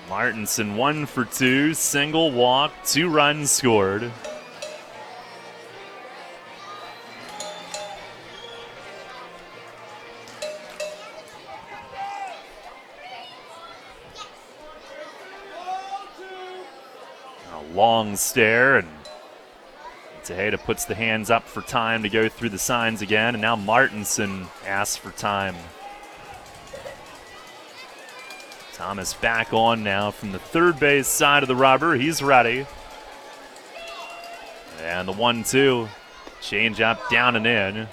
Martinson 1 for 2, single walk, 2 runs scored. A long stare, and Tejeda puts the hands up for time to go through the signs again, and now Martinson asks for time. Thomas back on now from the third base side of the rubber. He's ready. And the 1-2. Change up, down and in.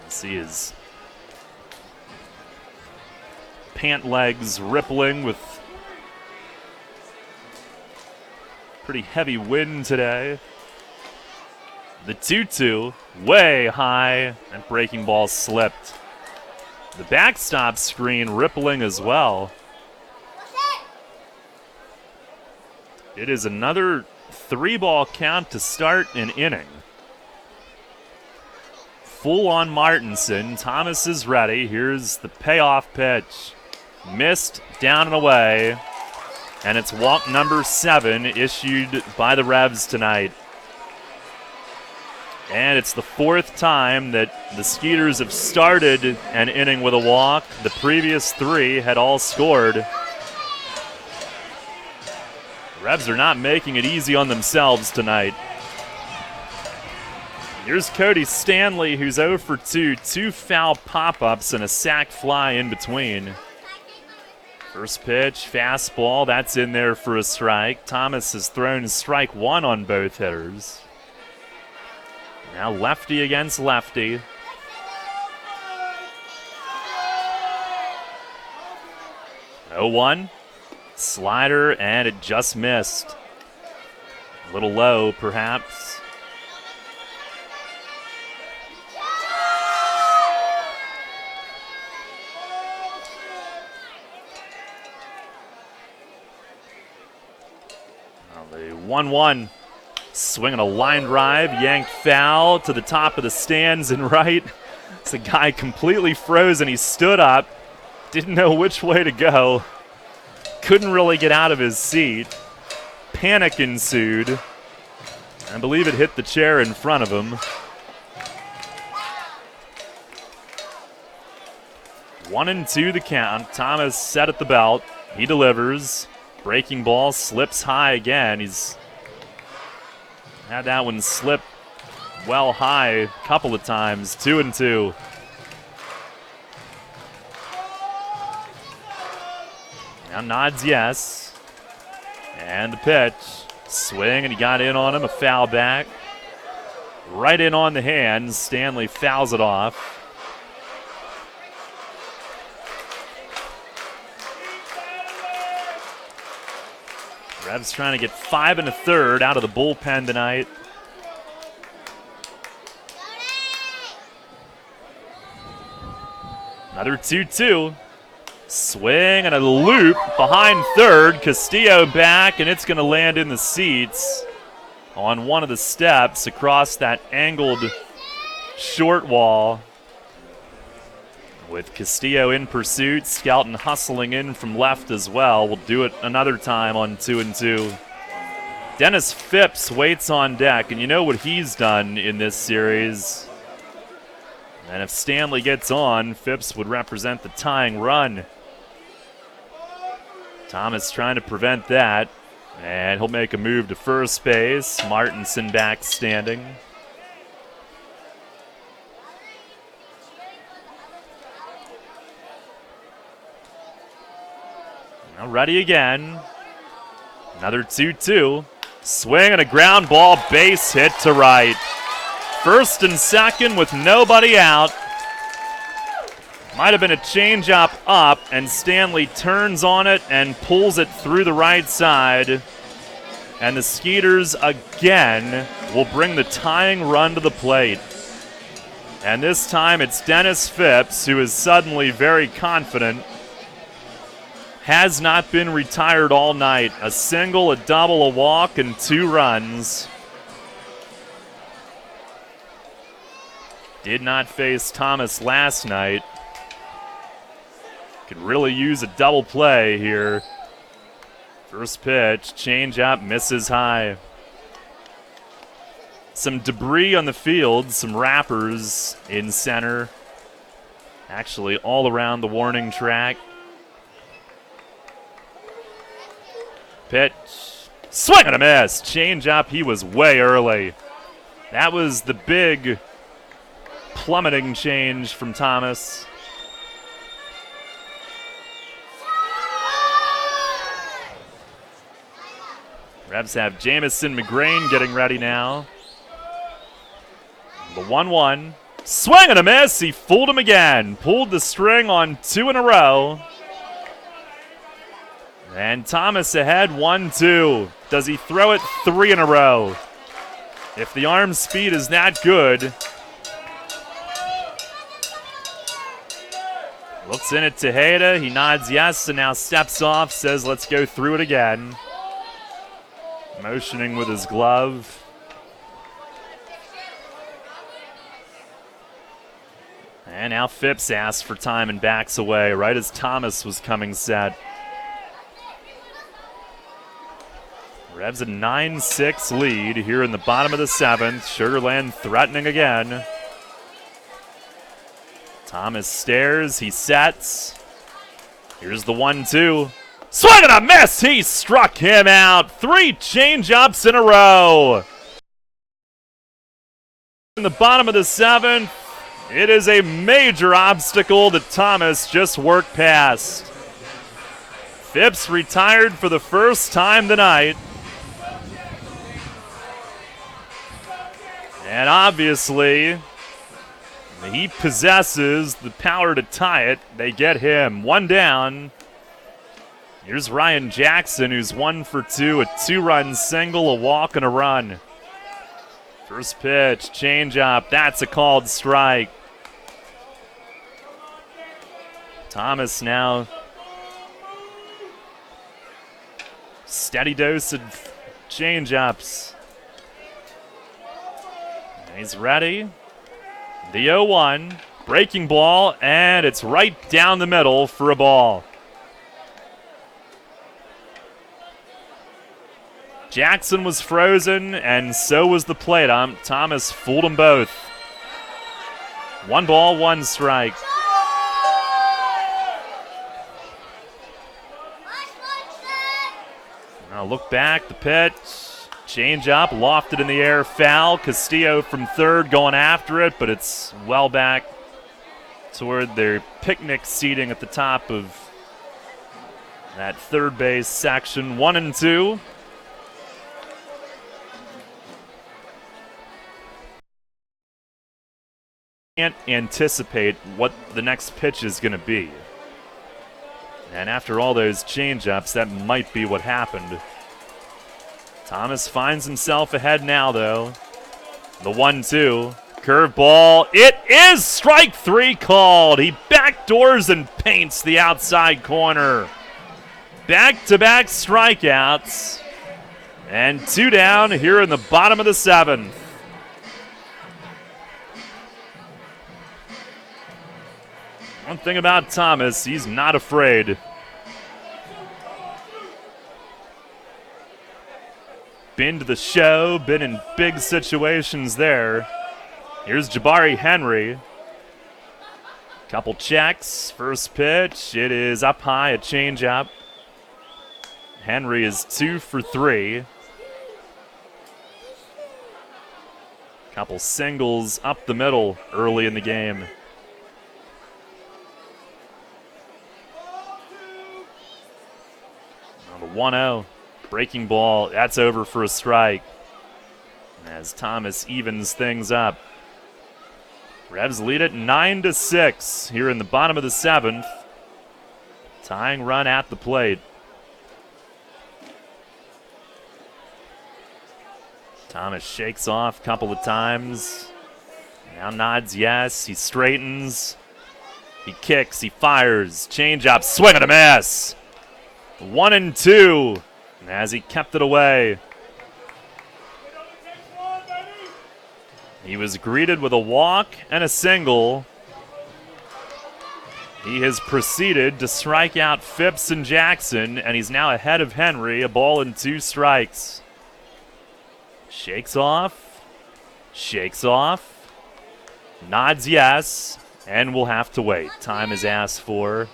See his pant legs rippling with pretty heavy wind today. The 2-2, way high, and breaking ball slipped. The backstop screen rippling as well. It is another 3-ball count to start an inning. Full on Martinson. Thomas is ready. Here's the payoff pitch. Missed, down and away. And it's walk number 7 issued by the Revs tonight. And it's the 4th time that the Skeeters have started an inning with a walk. The previous 3 had all scored. The Revs are not making it easy on themselves tonight. Here's Cody Stanley, who's 0 for 2. 2 foul pop-ups and a sac fly in between. First pitch, fastball, that's in there for a strike. Thomas has thrown strike 1 on both hitters. Now lefty against lefty. Oh, 1. Slider, and it just missed. A little low, perhaps. Now the 1-1. Swinging a line drive, yanked foul to the top of the stands and right. It's a guy completely frozen. He stood up, didn't know which way to go, couldn't really get out of his seat. Panic ensued. I believe it hit the chair in front of him. 1-2 the count. Thomas set at the belt. He delivers. Breaking ball slips high again. He's had that one slip well high a couple of times. 2-2. Now nods yes. And the pitch. Swing, and he got in on him. A foul back. Right in on the hands. Stanley fouls it off. Revs trying to get 5 1/3 out of the bullpen tonight. Another 2-2. Swing and a loop behind third. Castillo back, and it's going to land in the seats on one of the steps across that angled short wall. With Castillo in pursuit, Skelton hustling in from left as well. We'll do it another time on 2-2. Dennis Phipps waits on deck, and you know what he's done in this series. And if Stanley gets on, Phipps would represent the tying run. Thomas trying to prevent that, and he'll make a move to first base. Martinson back standing. Now ready again. Another 2-2. Swing and a ground ball, base hit to right. First and second with nobody out. Might have been a changeup up, and Stanley turns on it and pulls it through the right side. And the Skeeters again will bring the tying run to the plate. And this time it's Dennis Phipps, who is suddenly very confident. Has not been retired all night. A single, a double, a walk, and 2 runs. Did not face Thomas last night. Could really use a double play here. First pitch, change up, misses high. Some debris on the field, some wrappers in center. Actually, all around the warning track. Pitch, swing and a miss. Change up, he was way early. That was the big plummeting change from Thomas. Rebs have Jamison McGrain getting ready now. The 1-1. Swing and a miss. He fooled him again. Pulled the string on 2 in a row. And Thomas ahead 1-2. Does he throw it 3 in a row? If the arm speed is that good. Looks in at Tejeda. He nods yes and now steps off. Says let's go through it again. Motioning with his glove. And now Phipps asks for time and backs away right as Thomas was coming set. Revs a 9-6 lead here in the bottom of the 7th. Sugar Land threatening again. Thomas stares, he sets. Here's the 1-2. Swing and a miss! He struck him out. 3 change-ups in a row. In the bottom of the 7th, it is a major obstacle that Thomas just worked past. Phipps retired for the first time tonight. And obviously, he possesses the power to tie it. They get him. 1 down. Here's Ryan Jackson, who's 1 for 2, a 2-run single, a walk, and a run. First pitch, changeup, that's a called strike. Thomas now. Steady dose of changeups. He's ready. The 0-1, breaking ball, and it's right down the middle for a ball. Jackson was frozen, and so was the plate. Thomas fooled them both. 1 ball, 1 strike. Now look back, the pitch. Change up, lofted in the air, foul. Castillo from third going after it, but it's well back toward their picnic seating at the top of that third base section. 1-2. Can't anticipate what the next pitch is going to be. And after all those change-ups, that might be what happened. Thomas finds himself ahead now, though. The 1-2. Curveball. It is strike 3 called. He backdoors and paints the outside corner. Back-to-back strikeouts. And 2 down here in the bottom of the 7th. One thing about Thomas, he's not afraid. Been to the show, been in big situations there. Here's Jabari Henry. Couple checks, first pitch, it is up high, a changeup. Henry is 2 for 3. Couple singles up the middle early in the game. The 1-0, breaking ball, that's over for a strike. As Thomas evens things up. Revs lead it 9-6 here in the bottom of the 7th. Tying run at the plate. Thomas shakes off a couple of times. Now nods yes, he straightens. He kicks, he fires, changeup, swing and a miss. 1-2, as he kept it away. He was greeted with a walk and a single. He has proceeded to strike out Phipps and Jackson, and he's now ahead of Henry, a ball and 2 strikes. Shakes off, nods yes, and we'll have to wait. Time is asked for.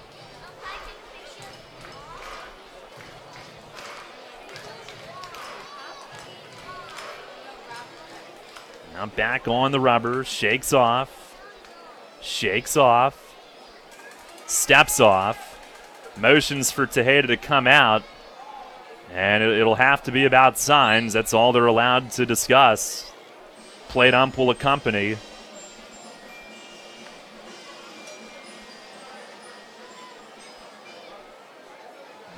Now back on the rubber, shakes off, steps off, motions for Tejeda to come out, and it'll have to be about signs. That's all they're allowed to discuss. Plate ump will accompany.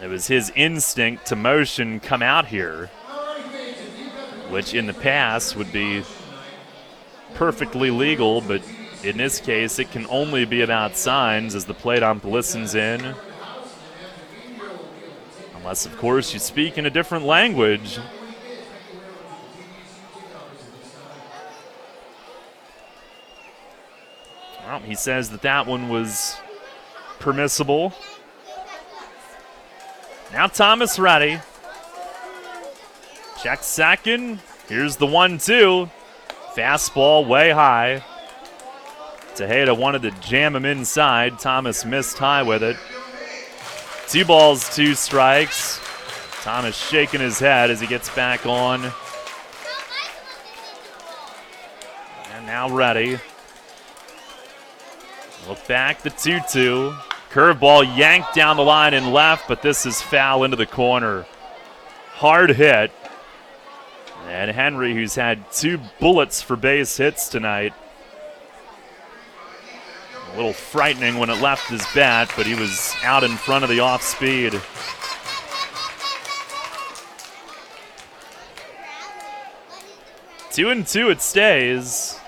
It was his instinct to motion come out here, which in the past would be perfectly legal, but in this case it can only be about signs as the plate ump listens in. Unless, of course, you speak in a different language. Well, he says that one was permissible. Now Thomas ready. Check second. Here's the 1-2. Fastball way high. Tejeda wanted to jam him inside. Thomas missed high with it. 2 balls, 2 strikes. Thomas shaking his head as he gets back on. And now ready. Look back, the 2-2. Curveball yanked down the line and left, but this is foul into the corner. Hard hit. And Henry, who's had 2 bullets for base hits tonight. A little frightening when it left his bat, but he was out in front of the off speed. Two and 2 it stays.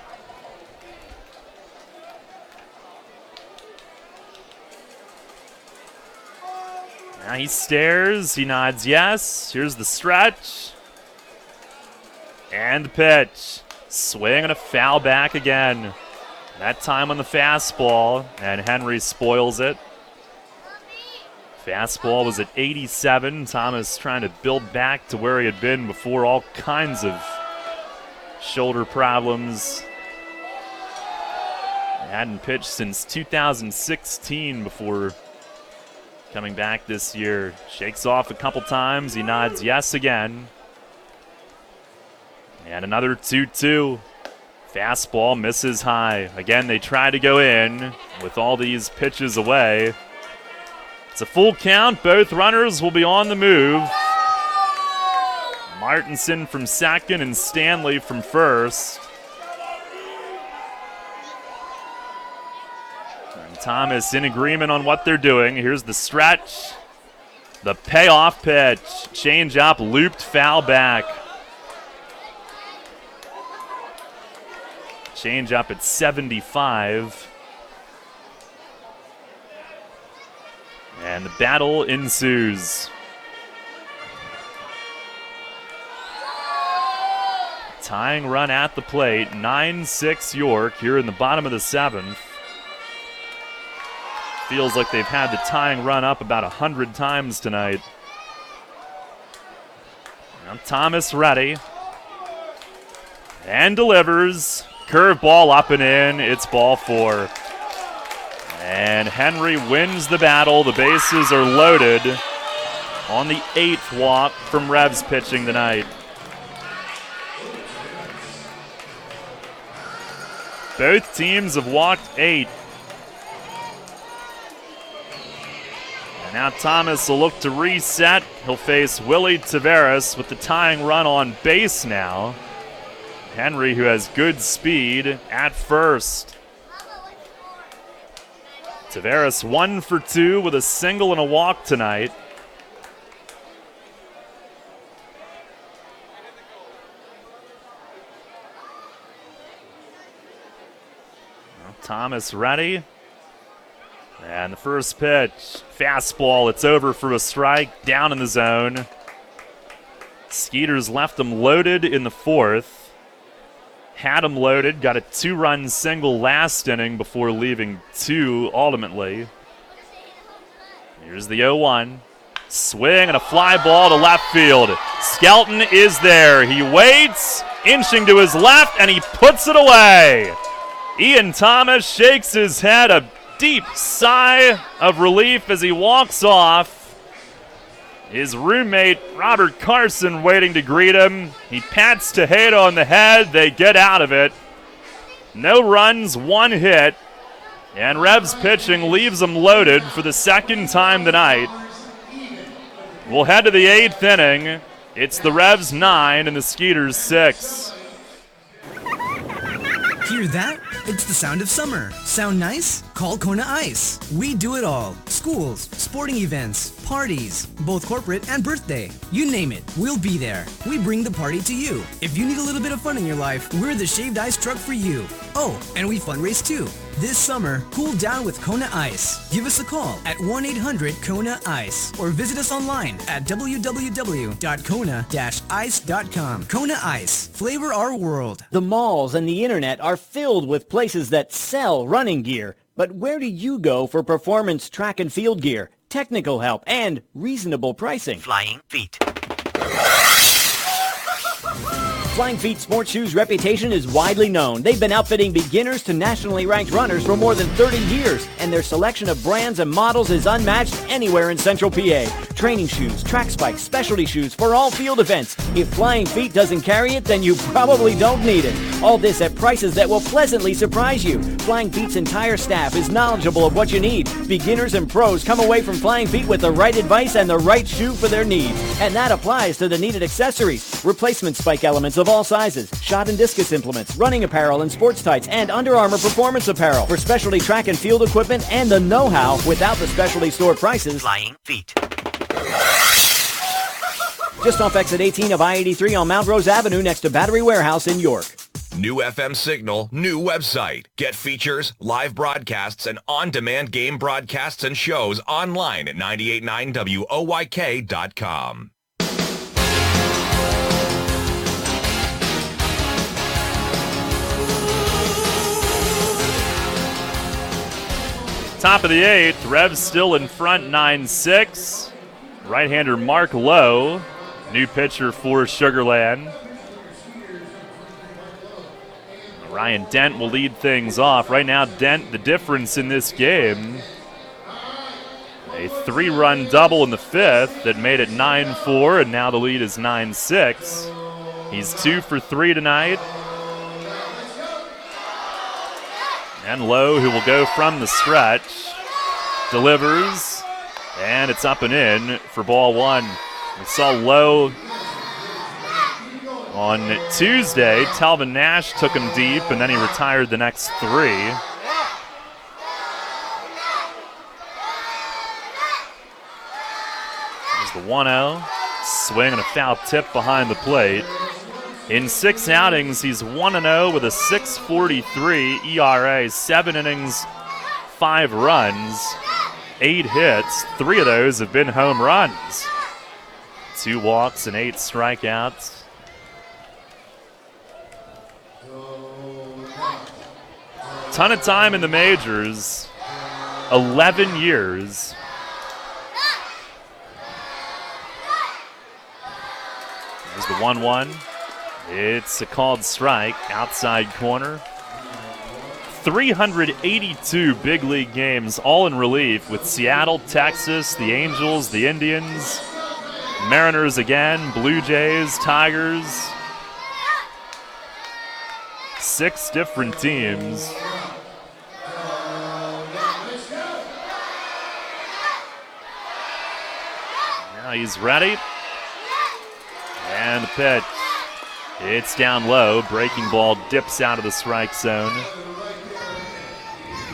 Now he stares, he nods yes. Here's the stretch. And the pitch. Swing and a foul back again. That time on the fastball, and Henry spoils it. Fastball was at 87. Thomas trying to build back to where he had been before all kinds of shoulder problems. He hadn't pitched since 2016 before coming back this year. Shakes off a couple times. He nods yes again. And another 2-2. Fastball misses high. Again, they try to go in with all these pitches away. It's a full count. Both runners will be on the move. Martinson from second and Stanley from first. And Thomas in agreement on what they're doing. Here's the stretch. The payoff pitch. Change up, looped foul back. Change up at 75. And the battle ensues. Tying run at the plate, 9-6 York here in the bottom of the 7th. Feels like they've had the tying run up about 100 times tonight. Now Thomas ready. And delivers. Curveball up and in. It's ball 4. And Henry wins the battle. The bases are loaded on the 8th walk from Revs pitching tonight. Both teams have walked 8. And now Thomas will look to reset. He'll face Willie Taveras with the tying run on base now. Henry, who has good speed, at first. Taveras 1 for 2 with a single and a walk tonight. Well, Thomas ready. And the first pitch, fastball, it's over for a strike, down in the zone. Skeeters left him loaded in the 4th. Had him loaded, got a 2-run single last inning before leaving 2 ultimately. Here's the 0-1. Swing and a fly ball to left field. Skelton is there. He waits, inching to his left, and he puts it away. Ian Thomas shakes his head, a deep sigh of relief as he walks off. His roommate, Robert Carson, waiting to greet him. He pats Tejeda on the head. They get out of it. No runs, 1 hit. And Revs pitching leaves them loaded for the second time tonight. We'll head to the 8th inning. It's the Revs 9 and the Skeeters 6. Hear that? It's the sound of summer. Sound nice? Call Kona Ice. We do it all. Schools, sporting events, parties, both corporate and birthday. You name it, we'll be there. We bring the party to you. If you need a little bit of fun in your life, we're the shaved ice truck for you. Oh, and we fundraise too. This summer, cool down with Kona Ice. Give us a call at 1-800-KONA-ICE or visit us online at www.kona-ice.com. Kona Ice. Flavor our world. The malls and the internet are filled with places that sell running gear. But where do you go for performance track and field gear, technical help, and reasonable pricing? Flying Feet. Flying Feet Sports Shoes' reputation is widely known. They've been outfitting beginners to nationally ranked runners for more than 30 years, and their selection of brands and models is unmatched anywhere in Central PA. Training shoes, track spikes, specialty shoes for all field events. If Flying Feet doesn't carry it, then you probably don't need it. All this at prices that will pleasantly surprise you. Flying Feet's entire staff is knowledgeable of what you need. Beginners and pros come away from Flying Feet with the right advice and the right shoe for their needs. And that applies to the needed accessories, replacement spike elements of all sizes, shot and discus implements, running apparel and sports tights, and Under Armour performance apparel for specialty track and field equipment and the know-how without the specialty store prices. Flying Feet. Just off exit 18 of I-83 on Mount Rose Avenue next to Battery Warehouse in York. New FM signal, new website. Get features, live broadcasts, and on-demand game broadcasts and shows online at 989WOYK.com. Top of the 8th, Revs still in front 9-6. Right-hander Mark Lowe, new pitcher for Sugar Land. Ryan Dent will lead things off. Right now, Dent, the difference in this game. A 3-run double in the 5th that made it 9-4, and now the lead is 9-6. He's 2 for 3 tonight. And Lowe, who will go from the stretch, delivers, and it's up and in for ball 1. We saw Lowe on Tuesday. Talvin Nash took him deep, and then he retired the next 3. There's the 1-0. Swing and a foul tip behind the plate. In 6 outings, he's 1-0 with a 6.43 ERA, 7 innings, 5 runs, 8 hits. 3 of those have been home runs. 2 walks and 8 strikeouts. Ton of time in the majors, 11 years. There's the 1-1. It's a called strike, outside corner. 382 big league games, all in relief with Seattle, Texas, the Angels, the Indians, Mariners again, Blue Jays, Tigers. 6 different teams. Now he's ready. And the pitch. It's down low. Breaking ball dips out of the strike zone.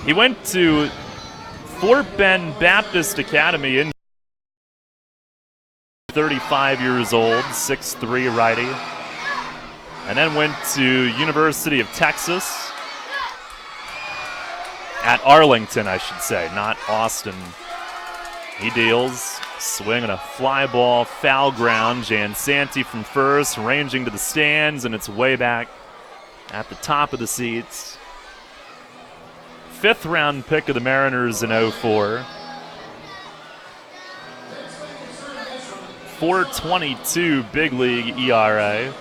He went to Fort Bend Baptist Academy in 35 years old, 6'3" righty. And then went to University of Texas at Arlington, I should say, not Austin. He deals. Swing and a fly ball, foul ground. Jansanti from first, ranging to the stands, and it's way back at the top of the seats. 5th round pick of the Mariners in 04. 4.22 big league ERA.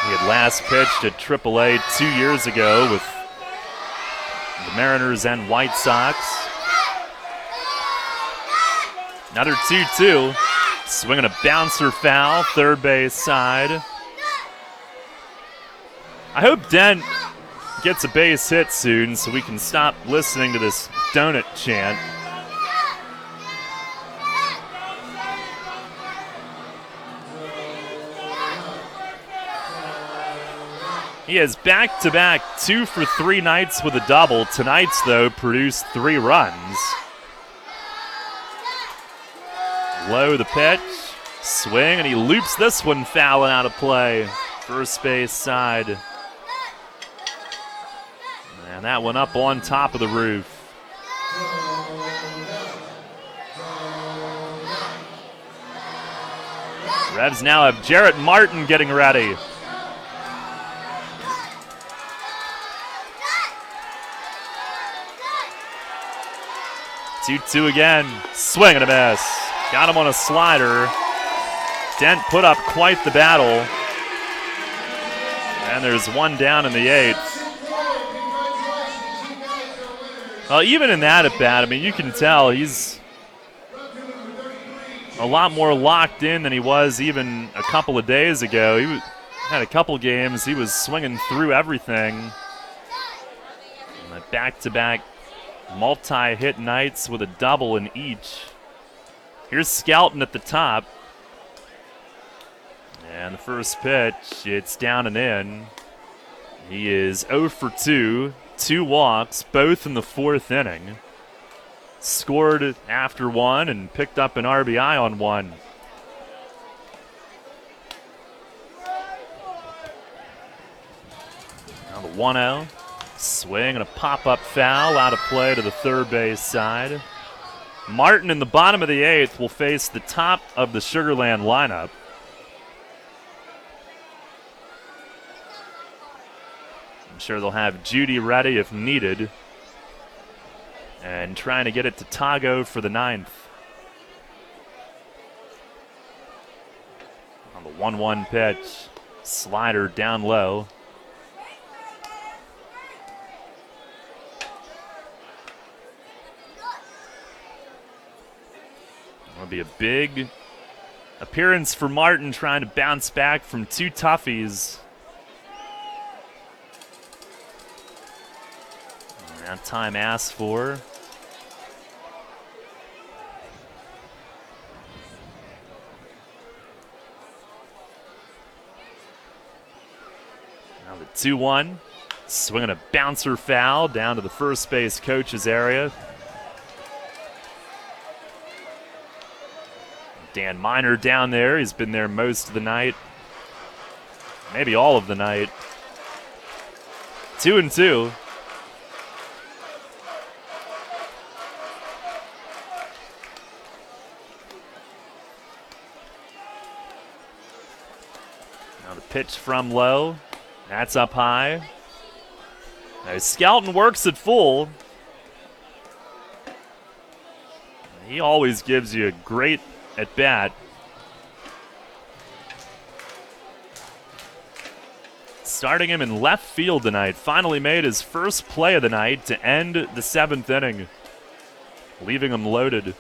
He had last pitched at AAA 2 years ago with the Mariners and White Sox. Another 2-2. Swinging a bouncer foul, third base side. I hope Dent gets a base hit soon so we can stop listening to this donut chant. He has back-to-back 2 for 3 nights with a double. Tonight's, though, produced 3 runs. Low the pitch, swing, and he loops this one foul and out of play. First base side. And that one up on top of the roof. Revs now have Jarrett Martin getting ready. Two again, swing and a miss. Got him on a slider. Dent put up quite the battle. And there's one down in the 8th. Well, even in that at bat, I mean, you can tell he's a lot more locked in than he was even a couple of days ago. He had a couple games, he was swinging through everything. Back-to-back multi-hit nights with a double in each. Here's Skelton at the top. And the first pitch, it's down and in. He is 0 for 2, 2 walks, both in the 4th inning. Scored after one and picked up an RBI on one. Now the 1-0. Swing and a pop-up foul out of play to the third base side. Martin in the bottom of the 8th will face the top of the Sugarland lineup. I'm sure they'll have Judy ready if needed. And trying to get it to Tago for the 9th. On the 1-1 pitch, slider down low. It'll be a big appearance for Martin, trying to bounce back from 2 toughies. That time asked for. Now the 2-1. Swinging a bouncer foul down to the first base coach's area. Dan Miner down there. He's been there most of the night. Maybe all of the night. 2-2. Now the pitch from low. That's up high. Now Skelton works it full. He always gives you a great at bat. Starting him in left field tonight. Finally made his first play of the night to end the 7th inning, leaving him loaded.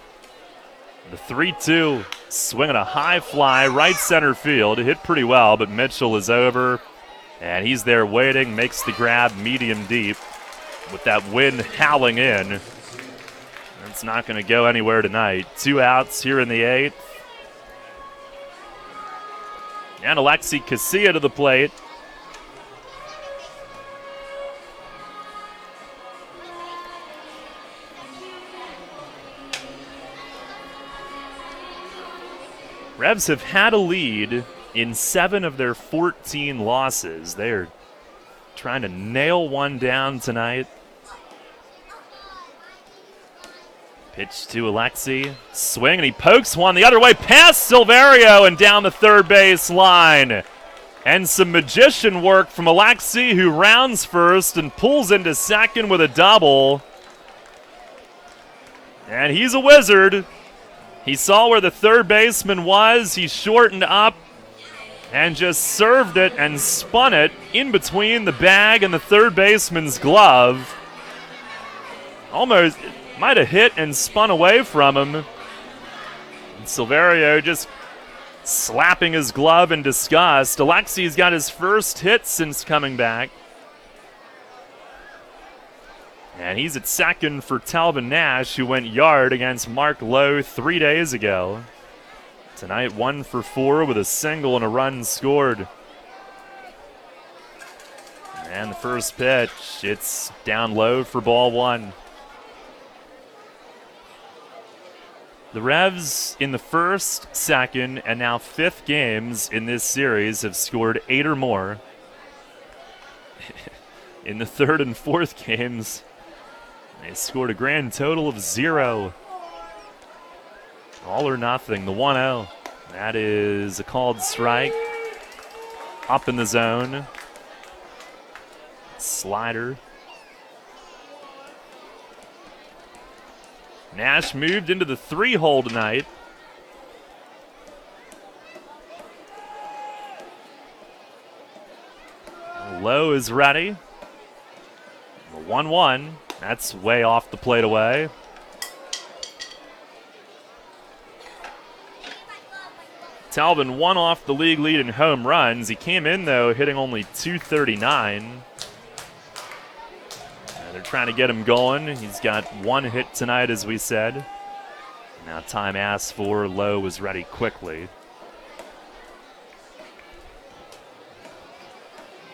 The 3-2, swinging a high fly right center field. It hit pretty well, but Mitchell is over, and he's there waiting, makes the grab medium deep with that wind howling in. It's not going to go anywhere tonight. 2 outs here in the 8th. And Alexi Casilla to the plate. Revs have had a lead in 7 of their 14 losses. They are trying to nail one down tonight. Pitch to Alexi. Swing, and he pokes one the other way past Silverio and down the third base line. And some magician work from Alexi, who rounds first and pulls into second with a double. And he's a wizard. He saw where the third baseman was. He shortened up and just served it and spun it in between the bag and the third baseman's glove. Almost might have hit and spun away from him. And Silverio just slapping his glove in disgust. Alexi's got his first hit since coming back. And he's at second for Talbot Nash, who went yard against Mark Lowe 3 days ago. Tonight, 1 for 4 with a single and a run scored. And the first pitch, it's down low for ball 1. The Revs in the first, second, and now 5th games in this series have scored 8 or more. In the third and fourth games, they scored a grand total of 0. All or nothing, the 1-0. That is a called strike. Up in the zone. Slider. Nash moved into the 3-hole tonight. Lowe is ready. 1-1. That's way off the plate away. Talbot 1 off the league lead in home runs. He came in, though, hitting only .239. They're trying to get him going. He's got 1 hit tonight, as we said. Now time asked for. Lowe was ready quickly.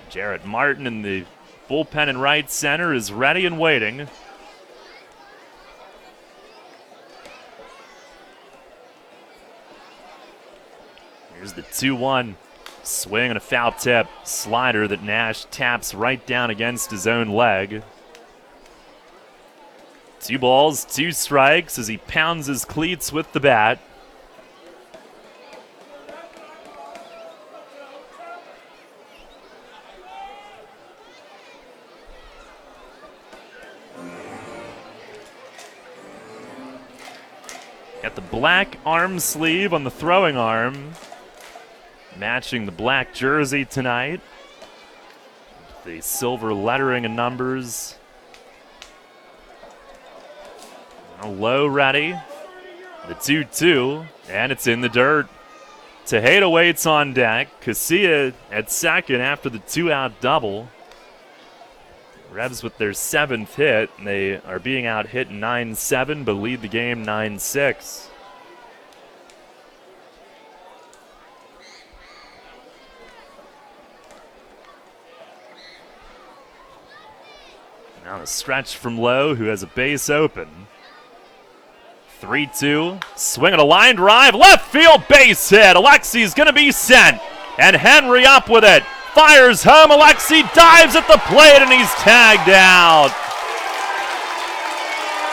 Jarrett Martin in the bullpen in right center is ready and waiting. Here's the 2-1. Swing and a foul tip. Slider that Nash taps right down against his own leg. 2 balls, 2 strikes as he pounds his cleats with the bat. Got the black arm sleeve on the throwing arm, matching the black jersey tonight. The silver lettering and numbers. Low ready. The 2-2, and it's in the dirt. Tejeda waits on deck. Casilla at second after the 2-out double. Revs with their 7th hit, and they are being out hit 9-7, but lead the game 9-6. Now the stretch from Lowe, who has a base open. 3-2, swing and a line drive, left field base hit. Alexi's gonna be sent, and Henry up with it. Fires home, Alexi dives at the plate, and he's tagged out.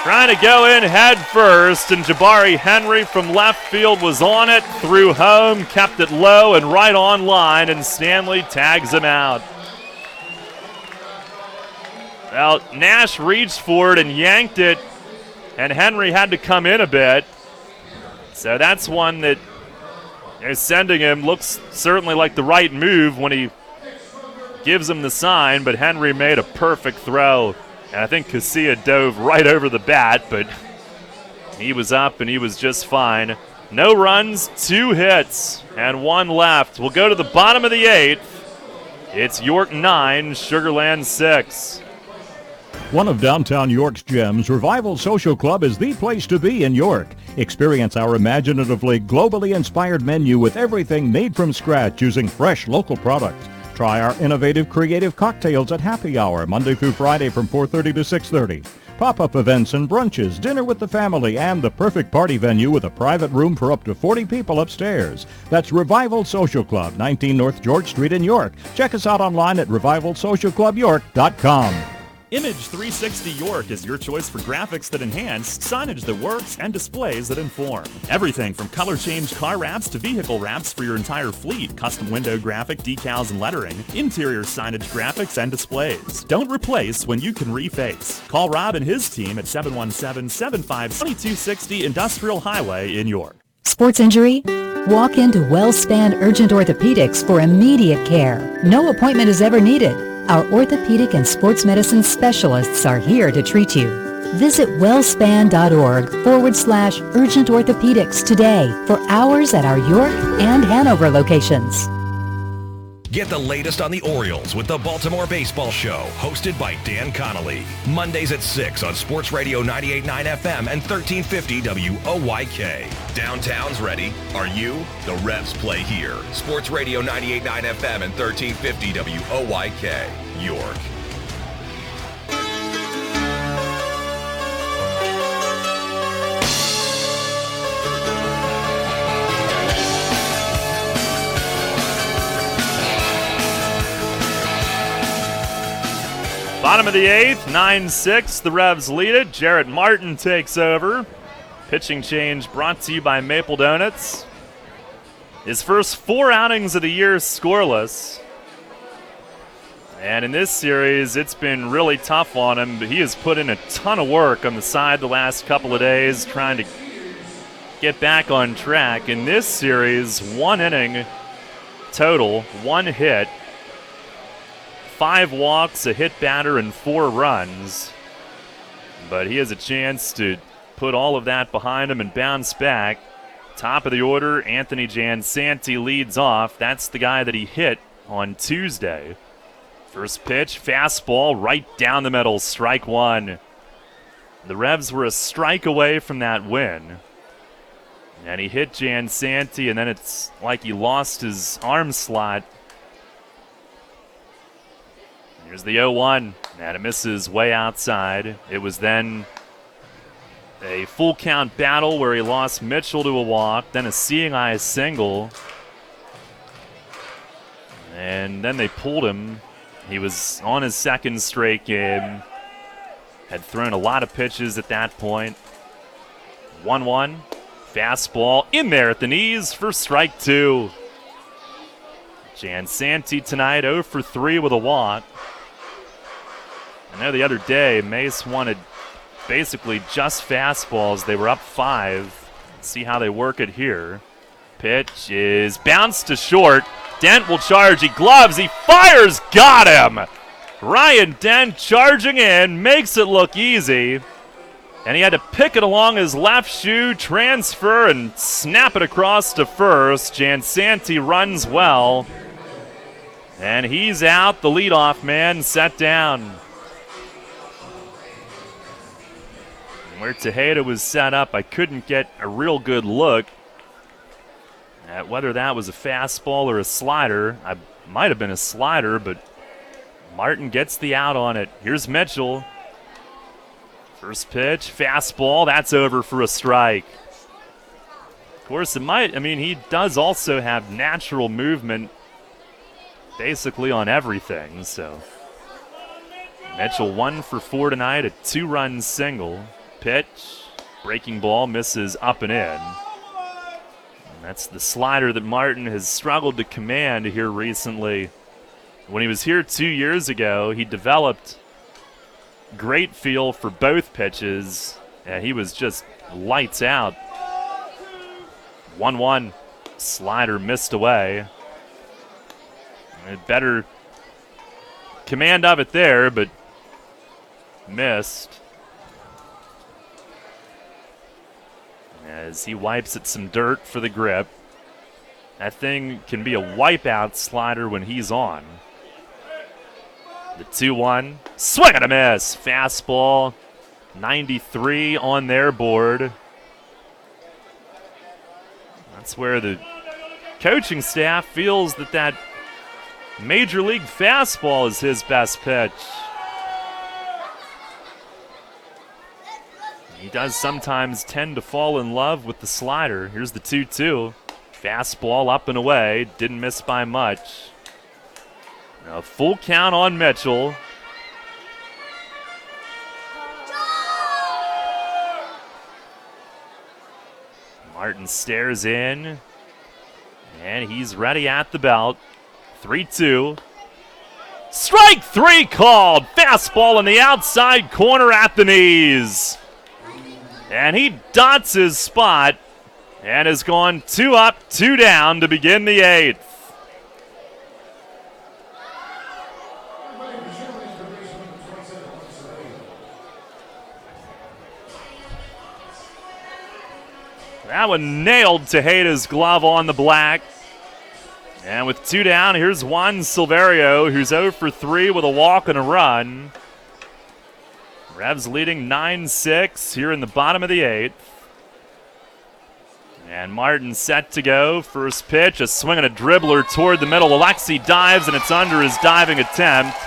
Trying to go in head first, and Jabari Henry from left field was on it, threw home, kept it low and right on line, and Stanley tags him out. Well, Nash reached for it and yanked it, and Henry had to come in a bit. So that's one that is sending him. Looks certainly like the right move when he gives him the sign, but Henry made a perfect throw. And I think Casilla dove right over the bat, but he was up and he was just fine. No runs, 2 hits, and 1 left. We'll go to the bottom of the 8th. It's York 9, Sugar Land 6. One of downtown York's gems, Revival Social Club is the place to be in York. Experience our imaginatively, globally inspired menu with everything made from scratch using fresh local products. Try our innovative, creative cocktails at happy hour, Monday through Friday from 4:30 to 6:30. Pop-up events and brunches, dinner with the family, and the perfect party venue with a private room for up to 40 people upstairs. That's Revival Social Club, 19 North George Street in York. Check us out online at revivalsocialclubyork.com. Image 360 York is your choice for graphics that enhance, signage that works, and displays that inform. Everything from color change car wraps to vehicle wraps for your entire fleet, custom window graphic, decals and lettering, interior signage graphics, and displays. Don't replace when you can reface. Call Rob and his team at 717-75-2260 Industrial Highway in York. Sports injury? Walk into WellSpan Urgent Orthopedics for immediate care. No appointment is ever needed. Our orthopedic and sports medicine specialists are here to treat you. Visit wellspan.org/urgent orthopedics today for hours at our York and Hanover locations. Get the latest on the Orioles with the Baltimore Baseball Show, hosted by Dan Connolly. Mondays at 6 on Sports Radio 98.9 FM and 1350 WOYK. Downtown's ready. Are you? The Revs play here. Sports Radio 98.9 FM and 1350 WOYK. York. Bottom of the 8th, 9-6. The Revs lead it. Jarrett Martin takes over. Pitching change brought to you by Maple Donuts. His first 4 outings of the year scoreless. And in this series, it's been really tough on him, but he has put in a ton of work on the side the last couple of days trying to get back on track. In this series, 1 inning total, 1 hit. 5 walks, a hit batter, and 4 runs. But he has a chance to put all of that behind him and bounce back. Top of the order, Anthony Jansanti leads off. That's the guy that he hit on Tuesday. First pitch, fastball right down the middle, strike 1. The Revs were a strike away from that win. And he hit Jansanti, and then it's like he lost his arm slot. Here's the 0-1, and it misses way outside. It was then a full count battle where he lost Mitchell to a walk, then a seeing eye single. And then they pulled him. He was on his second straight game. Had thrown a lot of pitches at that point. 1-1, fastball in there at the knees for strike 2. Jansanti tonight 0 for 3 with a walk. I know the other day, Mace wanted basically just fastballs. They were up 5. Let's see how they work it here. Pitch is bounced to short. Dent will charge. He gloves. He fires. Got him. Ryan Dent charging in. Makes it look easy. And he had to pick it along his left shoe, transfer, and snap it across to first. Jansanti runs well. And he's out. The leadoff man set down. Where Tejeda was set up, I couldn't get a real good look at whether that was a fastball or a slider. I might have been a slider, but Martin gets the out on it. Here's Mitchell. First pitch, fastball, that's over for a strike. Of course, he does also have natural movement basically on everything, so. Mitchell 1 for 4 tonight, a 2-run single. Pitch, breaking ball, misses up and in. And that's the slider that Martin has struggled to command here recently. When he was here 2 years ago, he developed great feel for both pitches, and he was just lights out. 1-1, slider missed away. Better command of it there, but missed. As he wipes at some dirt for the grip. That thing can be a wipeout slider when he's on. The 2-1, swing and a miss. Fastball, 93 on their board. That's where the coaching staff feels that major league fastball is his best pitch. He does sometimes tend to fall in love with the slider. Here's the 2-2. Fastball up and away. Didn't miss by much. Now full count on Mitchell. Martin stares in, and he's ready at the belt. 3-2. Strike 3 called. Fastball in the outside corner at the knees. And he dots his spot and has gone 2 up, 2 down to begin the 8th. That one nailed Tejeda's glove on the black. And with 2 down, here's Juan Silverio, who's 0 for 3 with a walk and a run. Revs leading 9-6 here in the bottom of the 8th. And Martin set to go. First pitch, a swing and a dribbler toward the middle. Alexi dives, and it's under his diving attempt.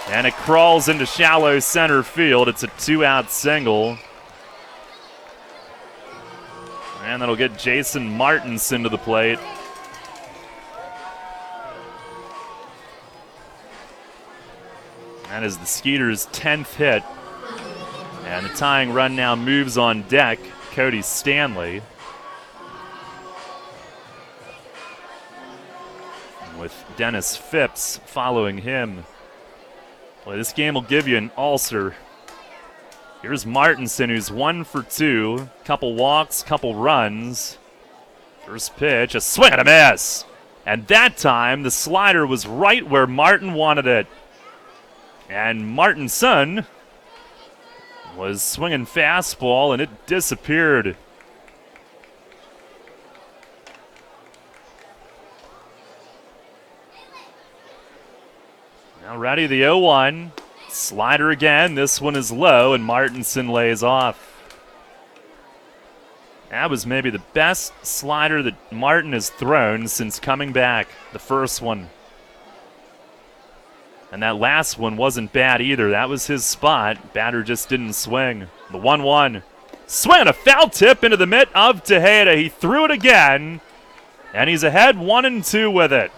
And it crawls into shallow center field. It's a 2-out single. And that'll get Jason Martinson to the plate. That is the Skeeters' 10th hit. And the tying run now moves on deck, Cody Stanley. With Dennis Phipps following him. Boy, this game will give you an ulcer. Here's Martinson, who's 1 for 2. Couple walks, couple runs. First pitch, a swing and a miss. And that time, the slider was right where Martin wanted it. And Martinson was swinging fastball, and it disappeared. Now ready, the 0-1. Slider again. This one is low, and Martinson lays off. That was maybe the best slider that Martin has thrown since coming back. The first one. And that last one wasn't bad either. That was his spot. Batter just didn't swing. The 1-1. Swing and a foul tip into the mitt of Tejeda. He threw it again. And he's ahead 1-2 with it.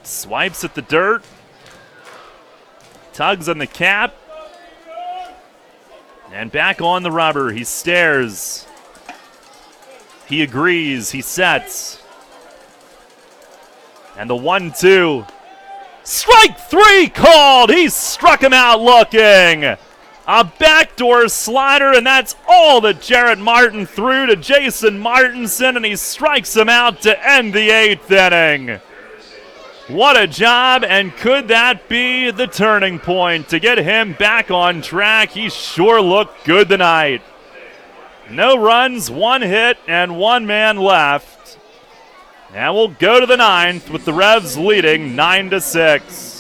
Swipes at the dirt. Tugs on the cap. And back on the rubber. He stares. He agrees. He sets. And the 1-2. Strike 3 called. He struck him out looking. A backdoor slider, and that's all that Jarrett Martin threw to Jason Martinson, and he strikes him out to end the 8th inning. What a job, and could that be the turning point to get him back on track? He sure looked good tonight. No runs, 1 hit, and 1 man left. And we'll go to the 9th with the Revs leading 9-6.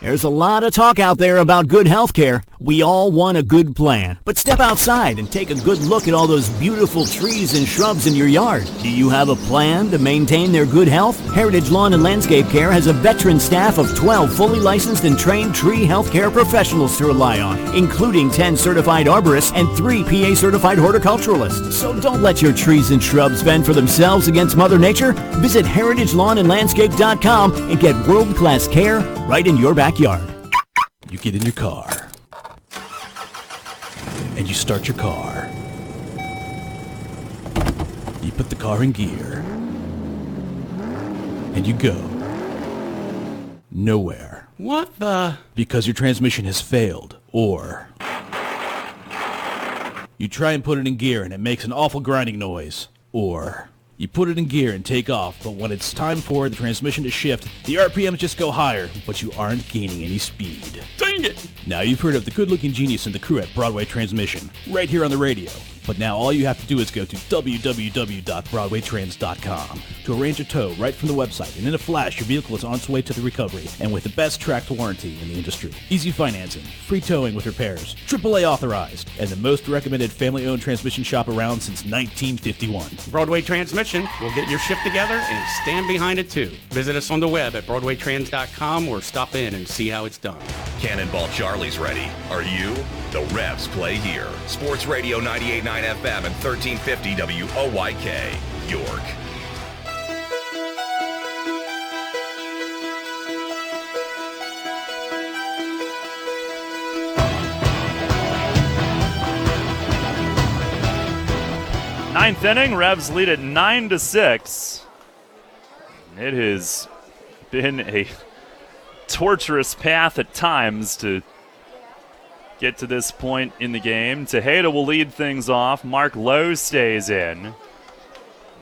There's a lot of talk out there about good health care. We all want a good plan. But step outside and take a good look at all those beautiful trees and shrubs in your yard. Do you have a plan to maintain their good health? Heritage Lawn and Landscape Care has a veteran staff of 12 fully licensed and trained tree health care professionals to rely on, including 10 certified arborists and 3 PA certified horticulturalists. So don't let your trees and shrubs fend for themselves against Mother Nature. Visit heritagelawnandlandscape.com and get world-class care right in your backyard. You get in your car, and you start your car. You put the car in gear, and you go nowhere. What the? Because your transmission has failed, or you try and put it in gear and it makes an awful grinding noise, or you put it in gear and take off, but when it's time for the transmission to shift, the RPMs just go higher, but you aren't gaining any speed. Dang it! Now you've heard of the good-looking genius and the crew at Broadway Transmission, right here on the radio. But now all you have to do is go to www.broadwaytrans.com to arrange a tow right from the website, and in a flash your vehicle is on its way to the recovery, and with the best tracked warranty in the industry. Easy financing, free towing with repairs, AAA authorized, and the most recommended family-owned transmission shop around since 1951. Broadway Transmission will get your shift together and stand behind it too. Visit us on the web at broadwaytrans.com or stop in and see how it's done. Cannonball Charlie's ready. Are you? The Revs play here. Sports Radio 98.9 FM and 1350 WOYK, York. Ninth inning, Revs lead at 9-6. It has been a torturous path at times to get to this point in the game. Tejeda will lead things off. Mark Lowe stays in.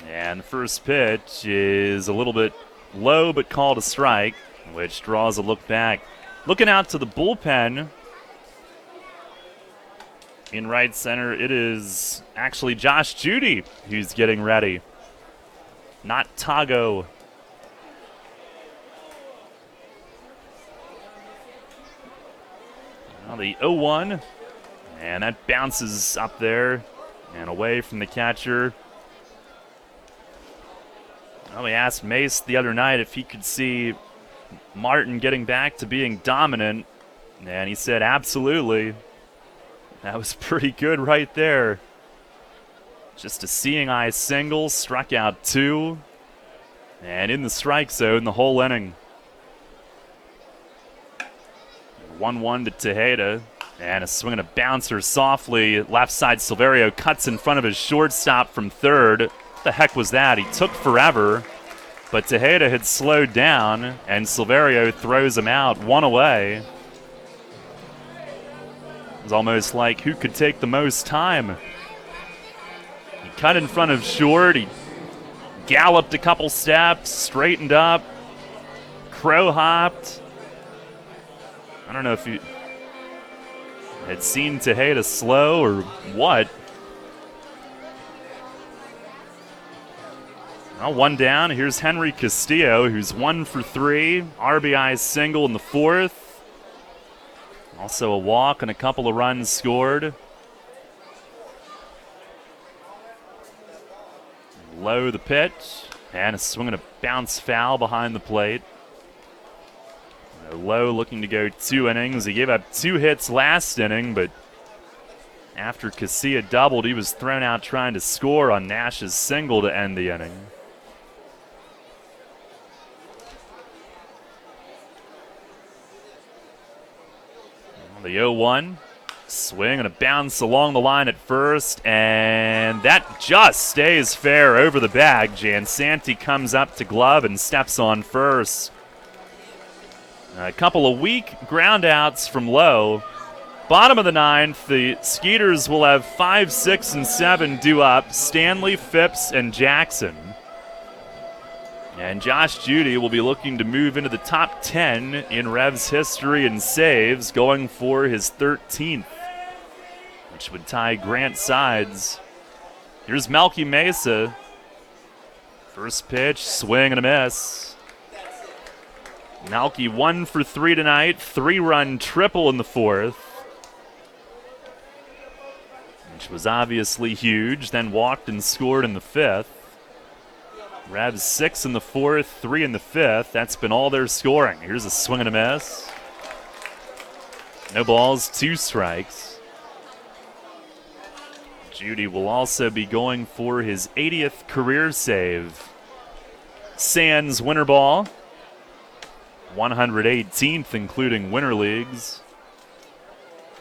And the first pitch is a little bit low but called a strike, which draws a look back. Looking out to the bullpen in right center, it is actually Josh Judy who's getting ready, not Tago. Now the 0-1, and that bounces up there and away from the catcher. Well, we asked Mace the other night if he could see Martin getting back to being dominant, and he said absolutely. That was pretty good right there. Just a seeing eye single, struck out 2, and in the strike zone the whole inning. 1-1 to Tejeda, and a swing and a bouncer softly. Left side, Silverio cuts in front of his shortstop from third. What the heck was that? He took forever, but Tejeda had slowed down, and Silverio throws him out, 1 away. It was almost like who could take the most time. He cut in front of short, he galloped a couple steps, straightened up, crow hopped. I don't know if you had seen Tejeda slow or what. Well, 1 down. Here's Henry Castillo, who's 1 for 3. RBI single in the 4th. Also a walk and a couple of runs scored. Low the pitch, and a swing and a bounce foul behind the plate. Low looking to go 2 innings. He gave up 2 hits last inning, but after Casilla doubled, he was thrown out trying to score on Nash's single to end the inning. The 0-1, swing and a bounce along the line at first, and that just stays fair over the bag. Jansanti comes up to glove and steps on first. A couple of weak ground outs from Lowe. Bottom of the 9th, the Skeeters will have 5, 6, and 7 due up. Stanley, Phipps, and Jackson. And Josh Judy will be looking to move into the top 10 in Revs history in saves, going for his 13th, which would tie Grant Sides. Here's Melky Mesa. First pitch, swing and a miss. Melky 1 for 3 tonight, 3-run triple in the 4th, which was obviously huge, then walked and scored in the 5th. Revs 6 in the 4th, 3 in the 5th. That's been all their scoring. Here's a swing and a miss. No balls, 2 strikes. Judy will also be going for his 80th career save. Sands winter ball. 118th, including winter leagues.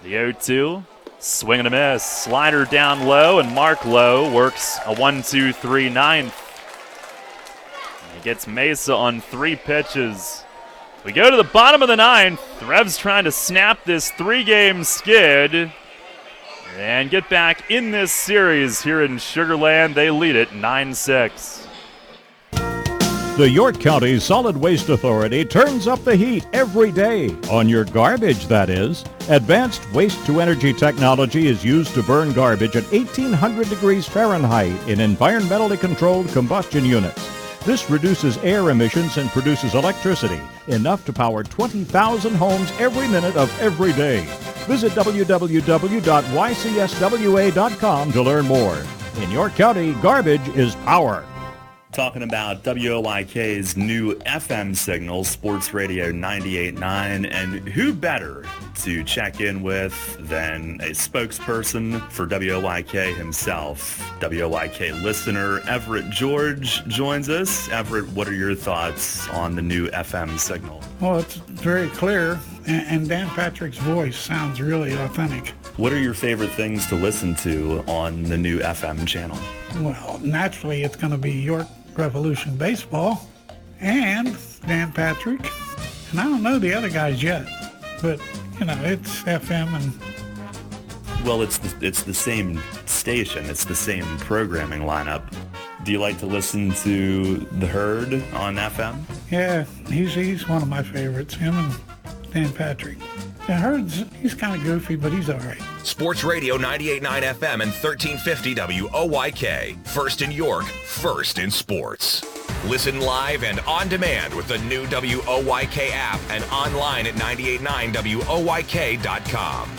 The 0-2, swing and a miss. Slider down low, and Mark Lowe works a 1-2-3 9th. He gets Mesa on 3 pitches. We go to the bottom of the 9th. The Revs trying to snap this 3-game skid and get back in this series here in Sugar Land. They lead it 9-6. The York County Solid Waste Authority turns up the heat every day, on your garbage, that is. Advanced waste-to-energy technology is used to burn garbage at 1,800 degrees Fahrenheit in environmentally controlled combustion units. This reduces air emissions and produces electricity, enough to power 20,000 homes every minute of every day. Visit www.ycswa.com to learn more. In York County, garbage is power. Talking about WOYK's new FM signal, Sports Radio 98.9, and who better to check in with than a spokesperson for WOYK himself. WOYK listener Everett George joins us. Everett, what are your thoughts on the new FM signal? Well, it's very clear, and Dan Patrick's voice sounds really authentic. What are your favorite things to listen to on the new FM channel? Well, naturally, it's going to be York Revolution Baseball and Dan Patrick. And I don't know the other guys yet, but, it's FM and... Well, it's the same station. It's the same programming lineup. Do you like to listen to The Herd on FM? Yeah, he's one of my favorites, him and Dan Patrick. The Herd's, he's kind of goofy, but he's all right. Sports Radio 98.9 FM and 1350 WOYK. First in York, first in sports. Listen live and on demand with the new WOYK app and online at 989WOYK.com.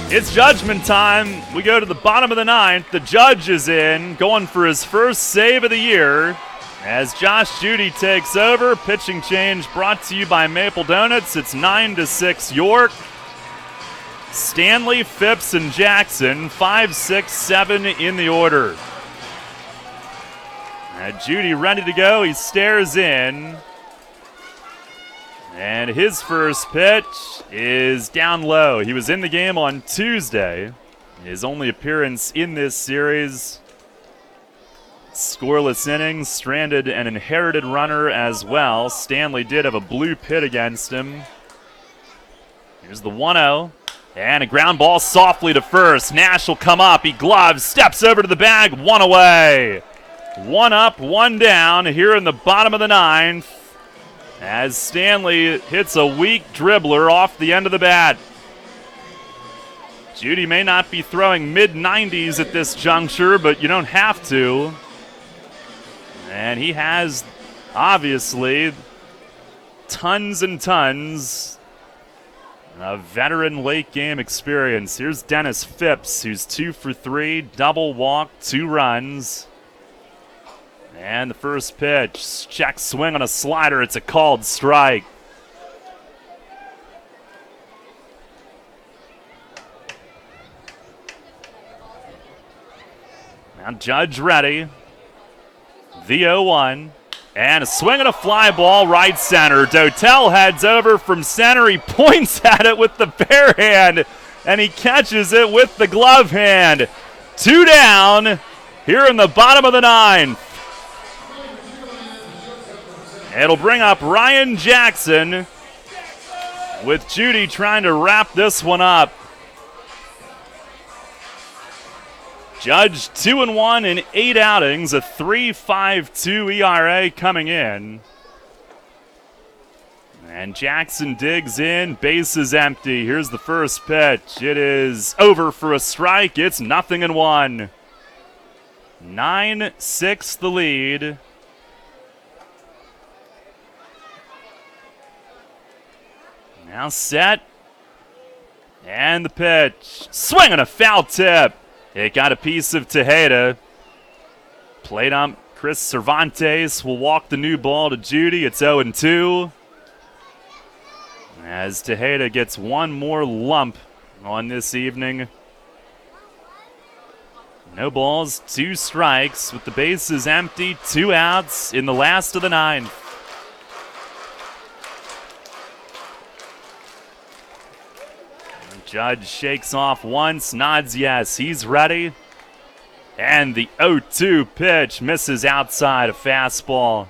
It's Judgment Time. We go to the bottom of the ninth. The Judge is in, going for his first save of the year. As Josh Judy takes over, pitching change brought to you by Maple Donuts. It's 9-6 York. Stanley, Phipps, and Jackson, 5, 6, 7 in the order. Judy ready to go. He stares in. And his first pitch is down low. He was in the game on Tuesday. His only appearance in this series. Scoreless innings, stranded an inherited runner as well. Stanley did have a blue pit against him. Here's the 1-0. And a ground ball softly to first. Nash will come up. He gloves, steps over to the bag, one away. One up, one down here in the bottom of the ninth. As Stanley hits a weak dribbler off the end of the bat. Judy may not be throwing mid-90s at this juncture, but you don't have to. And he has, obviously, tons and tons of veteran late-game experience. Here's Dennis Phipps, who's 2 for 3, double walk, 2 runs. And the first pitch, check swing on a slider. It's a called strike. Now Judge ready. The 0-1. And a swing and a fly ball right center. Dotel heads over from center. He points at it with the bare hand. And he catches it with the glove hand. 2 down here in the bottom of the ninth. It'll bring up Ryan Jackson with Judy trying to wrap this one up. Judge 2-1 in 8 outings, a 3.52 ERA coming in. And Jackson digs in, base is empty. Here's the first pitch. It is over for a strike. It's 0-1. 9-6 the lead. Now set. And the pitch. Swing and a foul tip. It got a piece of Tejeda. Plate ump Chris Cervantes will walk the new ball to Judy. It's 0-2. As Tejeda gets one more lump on this evening. No balls, 2 strikes with the bases empty. 2 outs in the last of the ninth. Judge shakes off once, nods yes, he's ready. And the 0-2 pitch misses outside, a fastball.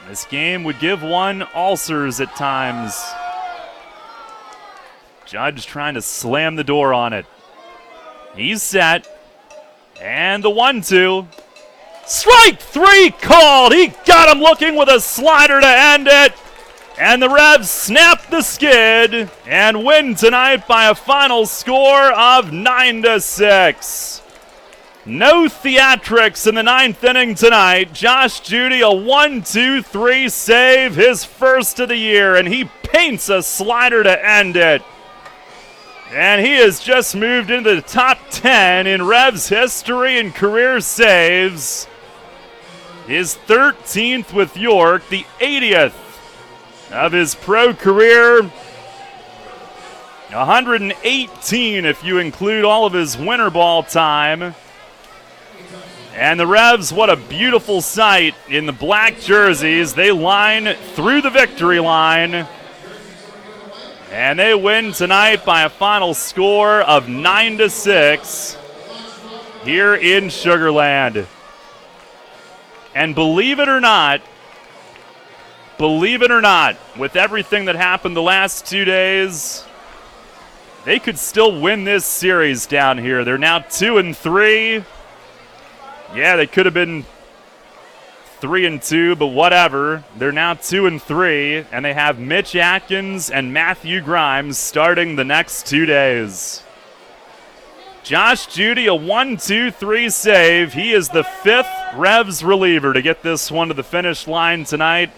This game would give one ulcers at times. Judge trying to slam the door on it. He's set. And the 1-2. Strike 3 called. He got him looking with a slider to end it. And the Revs snap the skid and win tonight by a final score of 9-6. No theatrics in the 9th inning tonight. Josh Judy, a 1-2-3 save, his first of the year, and he paints a slider to end it. And he has just moved into the top 10 in Revs history in career saves. His 13th with York, the 80th of his pro career. 118 if you include all of his winter ball time. And the Revs, what a beautiful sight in the black jerseys. They line through the victory line. And they win tonight by a final score of 9-6 here in Sugar Land. And believe it or not, with everything that happened the last 2 days, they could still win this series down here. They're now 2-3. Yeah, they could have been 3-2, but whatever. They're now 2-3, and they have Mitch Atkins and Matthew Grimes starting the next 2 days. Josh Judy, a 1-2-3 save. He is the 5th Revs reliever to get this one to the finish line tonight.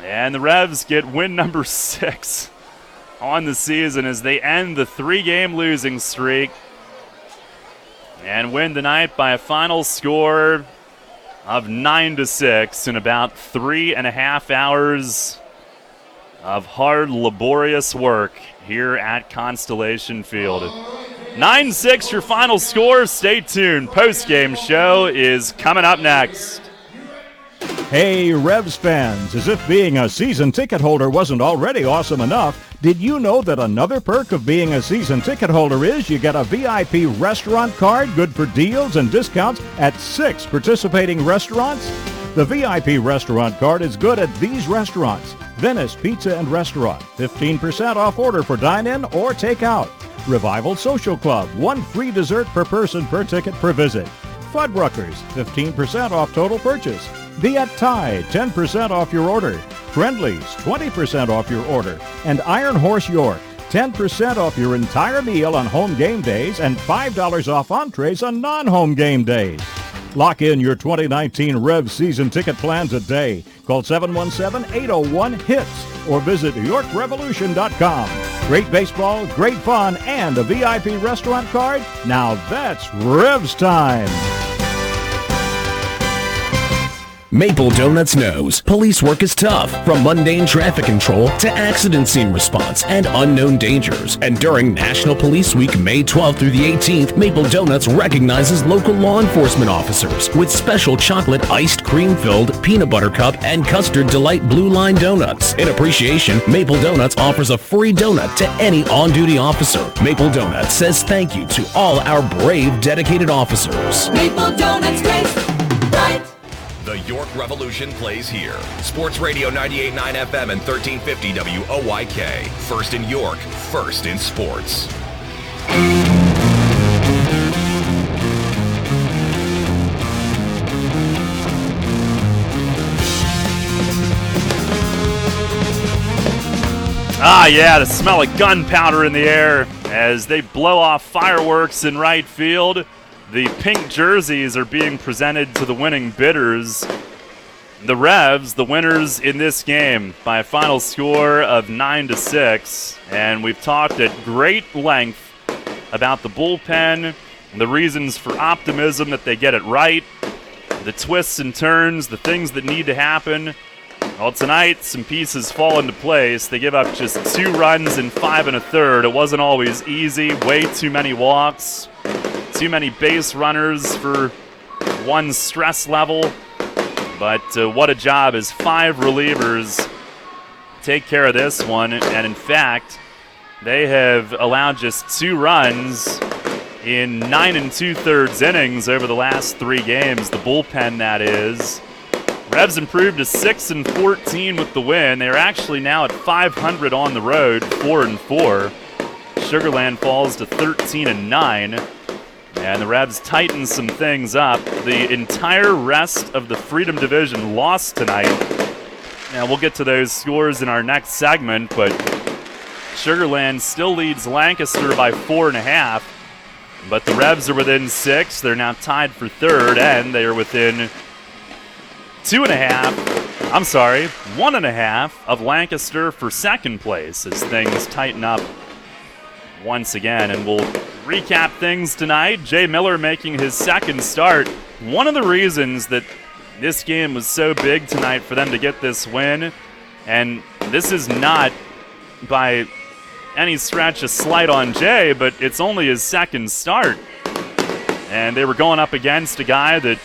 And the Revs get win number 6 on the season as they end the 3-game losing streak and win tonight by a final score of 9-6 in about 3.5 hours of hard, laborious work here at Constellation Field. 9-6 your final score. Stay tuned. Post-game show is coming up next. Hey, Revs fans, as if being a season ticket holder wasn't already awesome enough, did you know that another perk of being a season ticket holder is you get a VIP restaurant card good for deals and discounts at 6 participating restaurants? The VIP restaurant card is good at these restaurants: Venice Pizza and Restaurant, 15% off order for dine-in or takeout. Revival Social Club, 1 free dessert per person per ticket per visit. Fuddruckers, 15% off total purchase. Viet Thai, 10% off your order. Friendlies, 20% off your order. And Iron Horse York, 10% off your entire meal on home game days and $5 off entrees on non-home game days. Lock in your 2019 Rev season ticket plan today. Call 717-801-HITS or visit YorkRevolution.com. Great baseball, great fun, and a VIP restaurant card? Now that's Revs time. Maple Donuts knows police work is tough, from mundane traffic control to accident scene response and unknown dangers. And during National Police Week, May 12th through the 18th, Maple Donuts recognizes local law enforcement officers with special chocolate iced cream-filled peanut butter cup and custard delight blue line donuts. In appreciation, Maple Donuts offers a free donut to any on-duty officer. Maple Donuts says thank you to all our brave, dedicated officers. Maple Donuts taste right. The York Revolution plays here. Sports Radio 98.9 FM and 1350 WOYK. First in York, first in sports. Ah, yeah, the smell of gunpowder in the air as they blow off fireworks in right field. The pink jerseys are being presented to the winning bidders. The Revs, the winners in this game by a final score of 9-6. And we've talked at great length about the bullpen, the reasons for optimism that they get it right, the twists and turns, the things that need to happen. Well, tonight, some pieces fall into place. They give up just 2 runs in 5 1/3. It wasn't always easy. Way too many walks. Too many base runners for one stress level. But what a job as 5 relievers take care of this one. And in fact, they have allowed just 2 runs in 9 2/3 innings over the last 3 games. The bullpen, that is. Revs improved to 6-14 with the win. They are actually now at 500 on the road, 4-4. Sugar Land falls to 13-9. And the Revs tighten some things up. The entire rest of the Freedom Division lost tonight. Now, we'll get to those scores in our next segment, but Sugar Land still leads Lancaster by 4.5. But the Revs are within 6. They're now tied for 3rd, and they are within 1.5 of Lancaster for 2nd place as things tighten up once again. And we'll recap things tonight. Jay Miller making his 2nd start. One of the reasons that this game was so big tonight for them to get this win, and this is not by any stretch a slight on Jay, but it's only his second start. And they were going up against a guy that,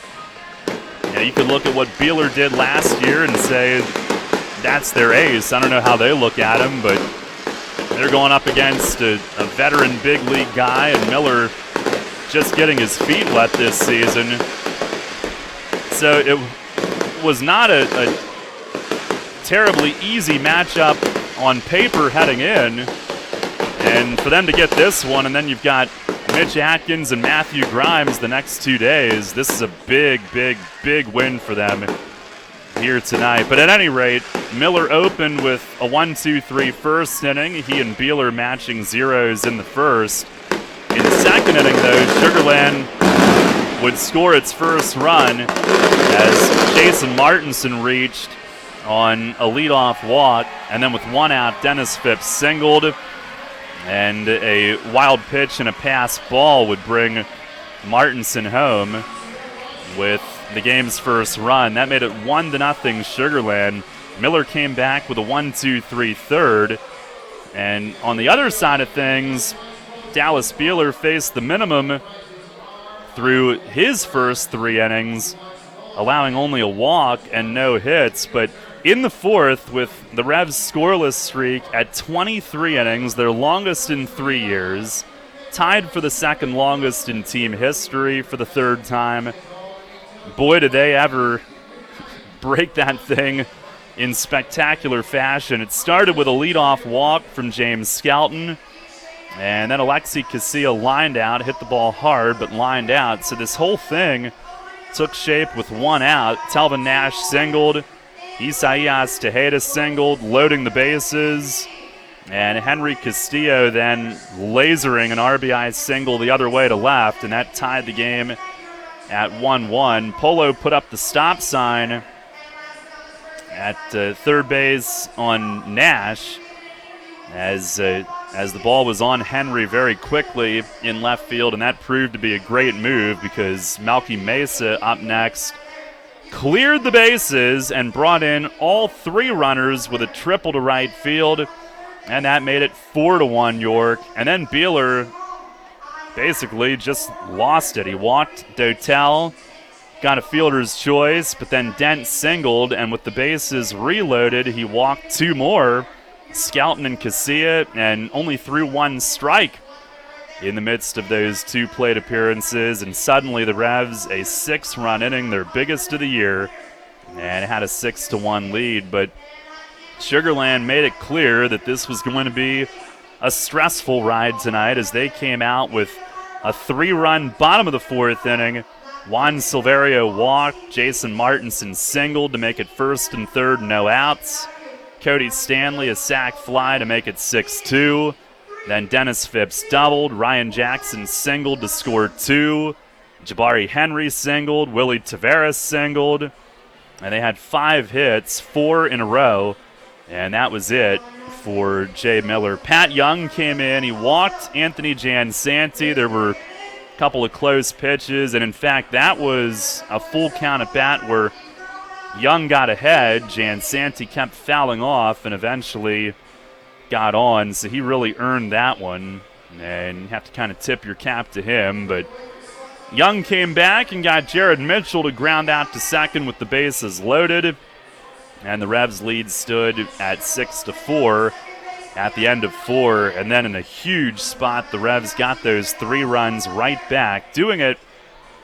you could look at what Beeler did last year and say that's their ace. I don't know how they look at him, but they're going up against a veteran big league guy, and Miller just getting his feet wet this season. So it was not a terribly easy matchup on paper heading in. And for them to get this one, and then you've got Mitch Atkins and Matthew Grimes the next 2 days, this is a big, big, big win for them here tonight. But at any rate, Miller opened with a 1-2-3 first inning. He and Beeler matching zeros in the first. In the second inning, though, Sugarland would score its first run as Jason Martinson reached on a leadoff walk. And then with one out, Dennis Phipps singled. And a wild pitch and a pass ball would bring Martinson home with the game's first run. That made it 1-0 Sugarland. Miller came back with a 1-2-3 third. And on the other side of things, Dallas Beeler faced the minimum through his first 3 innings, allowing only a walk and no hits. But in the fourth, with the Revs' scoreless streak at 23 innings, their longest in 3 years, tied for the second longest in team history for the third time. Boy, did they ever break that thing in spectacular fashion. It started with a leadoff walk from James Skelton, and then Alexi Casilla lined out, hit the ball hard, but lined out. So this whole thing took shape with 1 out. Telvin Nash singled. Isaias Tejeda singled, loading the bases. And Henry Castillo then lasering an RBI single the other way to left, and that tied the game at 1-1. Polo put up the stop sign at third base on Nash as the ball was on Henry very quickly in left field, and that proved to be a great move because Melky Mesa up next cleared the bases and brought in all 3 runners with a triple to right field, and that made it 4-1 York. And then Beeler basically just lost it. He walked Dotel, got a fielder's choice, but then Dent singled, and with the bases reloaded, he walked 2 more, Skelton and Casilla, and only threw 1 strike in the midst of those 2 plate appearances. And suddenly the Revs, a 6-run inning, their biggest of the year, and it had a 6-1 lead. But Sugarland made it clear that this was going to be a stressful ride tonight as they came out with a 3-run bottom of the 4th inning. Juan Silverio walked, Jason Martinson singled to make it 1st and 3rd, no outs. Cody Stanley a sac fly to make it 6-2. Then Dennis Phipps doubled, Ryan Jackson singled to score 2. Jabari Henry singled, Willie Tavares singled, and they had 5 hits, 4 in a row, and that was it for Jay Miller. Pat Young came in, he walked Anthony Jansanti. There were a couple of close pitches, and in fact that was a full count at bat where Young got ahead. Jansanti kept fouling off and eventually got on, so he really earned that one, and you have to kind of tip your cap to him. But Young came back and got Jared Mitchell to ground out to second with the bases loaded, and the Revs' lead stood at 6-4 at the end of 4. And then in a huge spot, the Revs got those 3 runs right back, doing it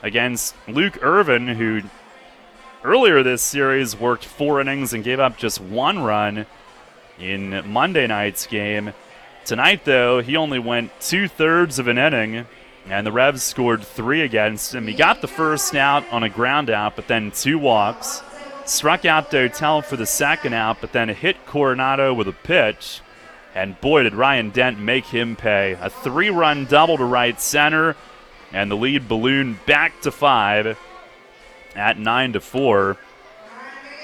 against Luke Irvin, who earlier this series worked 4 innings and gave up just 1 run in Monday night's game. Tonight, though, he only went 2/3 of an inning, and the Revs scored 3 against him. He got the first out on a ground out, but then 2 walks. Struck out Dotel for the second out, but then hit Coronado with a pitch. And boy, did Ryan Dent make him pay. A 3-run double to right center, and the lead ballooned back to 5 at 9-4.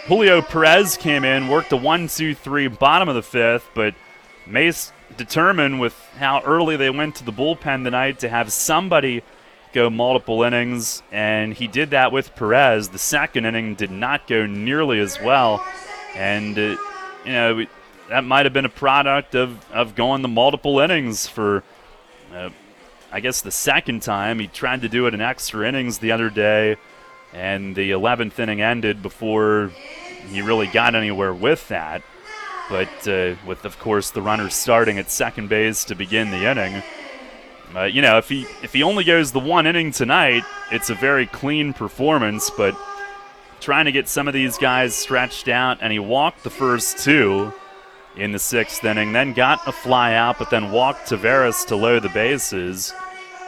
Julio Perez came in, worked a 1-2-3 bottom of the 5th, but Mace determined with how early they went to the bullpen tonight to have somebody go multiple innings, and he did that with Perez. The second inning did not go nearly as well, and that might have been a product of going the multiple innings for, I guess, the second time. He tried to do it in extra innings the other day, and the 11th inning ended before he really got anywhere with that. But with, of course, the runner starting at second base to begin the inning. If he only goes the one inning tonight, it's a very clean performance, but trying to get some of these guys stretched out, and he walked the first two in the 6th inning, then got a fly out, but then walked Tavares to load the bases,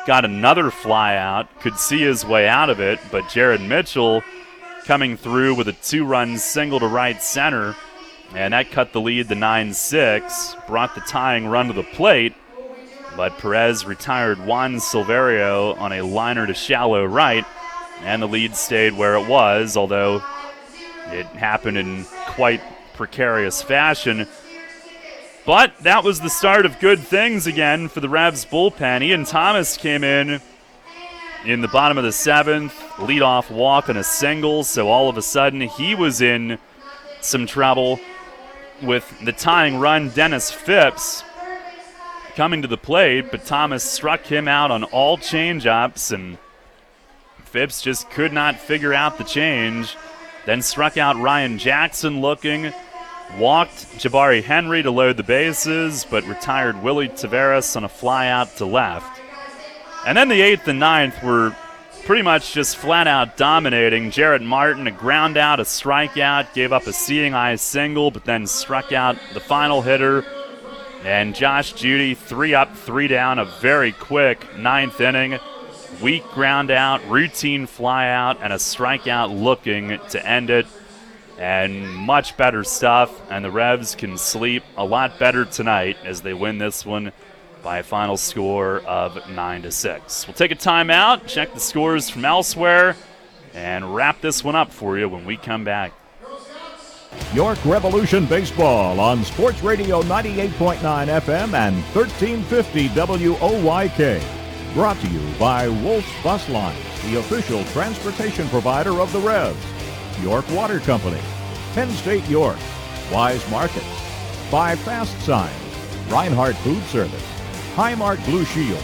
got another fly out, could see his way out of it, but Jared Mitchell coming through with a 2-run single to right center, and that cut the lead to 9-6, brought the tying run to the plate, but Perez retired Juan Silverio on a liner to shallow right, and the lead stayed where it was, although it happened in quite precarious fashion. But that was the start of good things again for the Revs bullpen. Ian Thomas came in the bottom of the 7th, leadoff walk on a single, so all of a sudden he was in some trouble with the tying run, Dennis Phipps, coming to the plate, but Thomas struck him out on all change-ups, and Phipps just could not figure out the change. Then struck out Ryan Jackson looking, walked Jabari Henry to load the bases, but retired Willie Tavares on a fly out to left. And then the 8th and 9th were pretty much just flat-out dominating. Jarrett Martin, a ground out, a strikeout, gave up a seeing eye single, but then struck out the final hitter. And Josh Judy, 3 up, 3 down, a very quick 9th inning. Weak ground out, routine fly out, and a strikeout looking to end it. And much better stuff, and the Revs can sleep a lot better tonight as they win this one by a final score of 9-6. We'll take a timeout, check the scores from elsewhere, and wrap this one up for you when we come back. York Revolution Baseball on Sports Radio 98.9 FM and 1350 WOYK. Brought to you by Wolf's Bus Lines, the official transportation provider of the Revs. York Water Company, Penn State York, Wise Markets, by Fast Signs, Reinhardt Food Service, Highmark Blue Shield,